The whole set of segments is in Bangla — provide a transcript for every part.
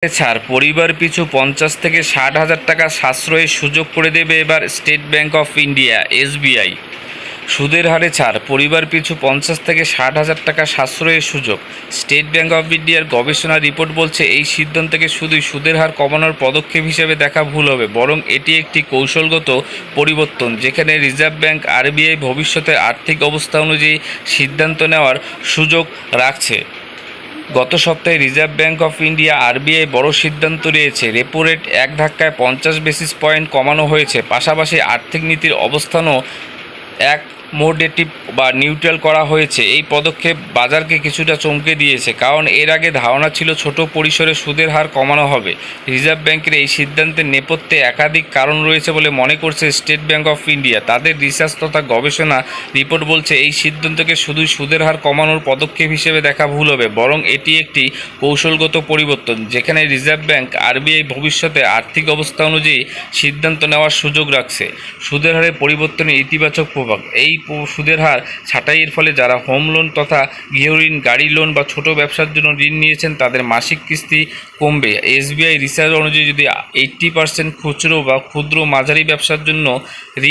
ছাড় পরিবার পিছু 50 থেকে 60 হাজার টাকা সাশ্রয়ের সুযোগ করে দেবে এবার state bank of India SBI. সুদের হারে ছাড় পরিবার পিছু 50 থেকে 60 হাজার টাকা সাশ্রয়ের সুযোগ। স্টেট ব্যাংক অফ ইন্ডিয়ার গবেষণা রিপোর্ট বলছে এই সিদ্ধান্তকে শুধুই সুদের হার কমানোর পদক্ষেপ হিসেবে দেখা ভুল হবে, বরং এটি একটি কৌশলগত পরিবর্তন যেখানে রিজার্ভ ব্যাংক আরবিআই ভবিষ্যতের আর্থিক অবস্থা অনুযায়ী সিদ্ধান্ত নেওয়ার সুযোগ রাখছে। গত সপ্তাহে reserve bank of India RBI বড় সিদ্ধান্ত নিয়েছে। রেপো রেট এক ধাক্কায় 50 বেসিস পয়েন্ট কমানো হয়েছে, পাশাপাশি আর্থিক নীতির অবস্থানও এক মোডেটিভ বা নিউট্রাল করা হয়েছে। এই পদক্ষেপ বাজারকে কিছুটা চমকে দিয়েছে, কারণ এর আগে ধারণা ছিল ছোট পরিসরে সুদের হার কমানো হবে। রিজার্ভ ব্যাংকের এই সিদ্ধান্তের নেপথ্যে একাধিক কারণ রয়েছে বলে মনে করছে স্টেট ব্যাংক অফ ইন্ডিয়া। তাদের রিসার্চ তথা গবেষণা রিপোর্ট বলছে এই সিদ্ধান্তকে শুধুই সুদের হার কমানোর পদক্ষেপ হিসেবে দেখা ভুল হবে, বরং এটি একটি কৌশলগত পরিবর্তন যেখানে রিজার্ভ ব্যাংক আরবিআই ভবিষ্যতে আর্থিক অবস্থা অনুযায়ী সিদ্ধান্ত নেওয়ার সুযোগ রাখছে। সুদের হারে পরিবর্তনের ইতিবাচক প্রভাব। এই সুদের হার ছাঁটাইয়ের ফলে যারা হোম লোন তথা গৃহঋণ, গাড়ি লোন বা ছোট ব্যবসার জন্য ঋণ নিয়েছেন তাদের মাসিক কিস্তি কমবে। এসবিআই রিসার্চ অনুযায়ী যদি 80% খুচরো বা ক্ষুদ্র মাঝারি ব্যবসার জন্য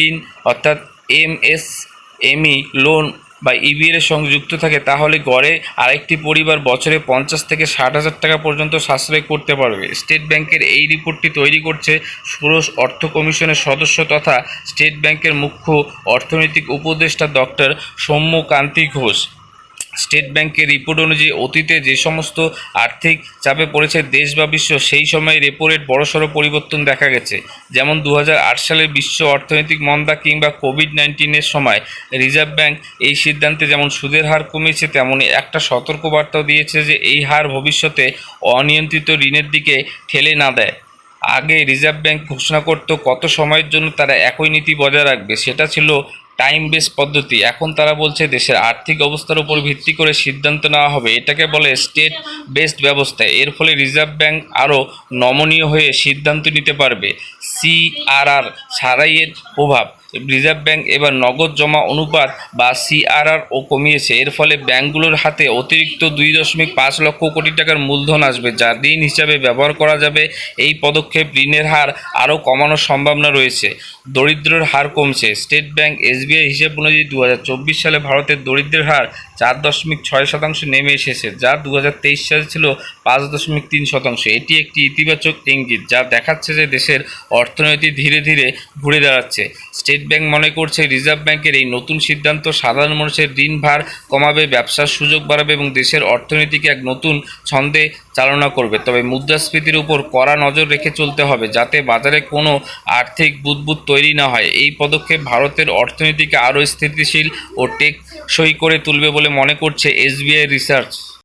ঋণ অর্থাৎ এমএসএমই লোন বা ইবিএর সঙ্গে যুক্ত থাকে, তাহলে গড়ে আরেকটি পরিবার বছরে 50 থেকে 60 হাজার টাকা পর্যন্ত সাশ্রয় করতে পারবে। স্টেট ব্যাংকের এই রিপোর্টটি তৈরি করছে ষোড়শ অর্থ কমিশনের সদস্য তথা স্টেট ব্যাংকের মুখ্য অর্থনৈতিক উপদেষ্টা ডক্টর সৌম্যকান্তি ঘোষ। স্টেট ব্যাংকের রিপোর্ট অনুযায়ী অতীতে যে সমস্ত আর্থিক চাপে পড়েছে দেশ বা বিশ্ব, সেই সময় রেপো রেট বড়সড় পরিবর্তন দেখা গেছে। যেমন 2008 সালের বিশ্ব অর্থনৈতিক মন্দা কিংবা কোভিড-19-এর সময় রিজার্ভ ব্যাংক এই সিদ্ধান্তে যেমন সুদের হার কমিয়েছে, তেমনই একটা সতর্কবার্তাও দিয়েছে যে এই হার ভবিষ্যতে অনিয়ন্ত্রিত ঋণের দিকে ঠেলে না দেয়। আগে রিজার্ভ ব্যাংক ঘোষণা করত কত সময়ের জন্য তারা একই নীতি বজায় রাখবে, সেটা ছিল টাইম বেস পদ্ধতি। এখন তারা বলছে দেশের আর্থিক অবস্থার উপর ভিত্তি করে সিদ্ধান্ত নেওয়া হবে, এটাকে বলে স্টেট বেসড ব্যবস্থা। এর ফলে রিজার্ভ ব্যাংক আরও নমনীয় হয়ে সিদ্ধান্ত নিতে পারবে। সিআরআর ছাড়াইয়ের প্রভাব। রিজার্ভ ব্যাংক এবার নগদ জমা অনুপাত বা সিআরআরও কমিয়েছে। এর ফলে ব্যাংকগুলোর হাতে অতিরিক্ত 2.5 লক্ষ কোটি টাকার মূলধন আসবে, যা ঋণ হিসাবে ব্যবহার করা যাবে। এই পদক্ষেপ ঋণের হার আরও কমানোর সম্ভাবনা রয়েছে। দরিদ্রের হার কমছে। স্টেট ব্যাংক এসবিআই হিসেব অনুযায়ী 2024 সালে ভারতের দরিদ্রের হার 4.6% নেমে এসেছে, যা 2023 সালে ছিল 5.3%। এটি একটি ইতিবাচক ইঙ্গিত, যা দেখাচ্ছে যে দেশের অর্থনীতি ধীরে ধীরে ঘুরে দাঁড়াচ্ছে। স্টেট ব্যাংক মনে করছে রিজার্ভ ব্যাংকের এই নতুন সিদ্ধান্ত সাধারণ মানুষের ঋণ ভার কমাবে, ব্যবসার সুযোগ বাড়াবে এবং দেশের অর্থনীতিকে এক নতুন ছন্দে চালনা করবে। তবে মুদ্রাস্ফীতির উপর কড়া নজর রেখে চলতে হবে, যাতে বাজারে কোনো আর্থিক বুদবুদ তৈরি না হয়। এই পদক্ষেপ ভারতের অর্থনীতিকে আরও স্থিতিশীল ও টেকসই করে তুলবে বলে মনে করছে এসবিআই রিসার্চ।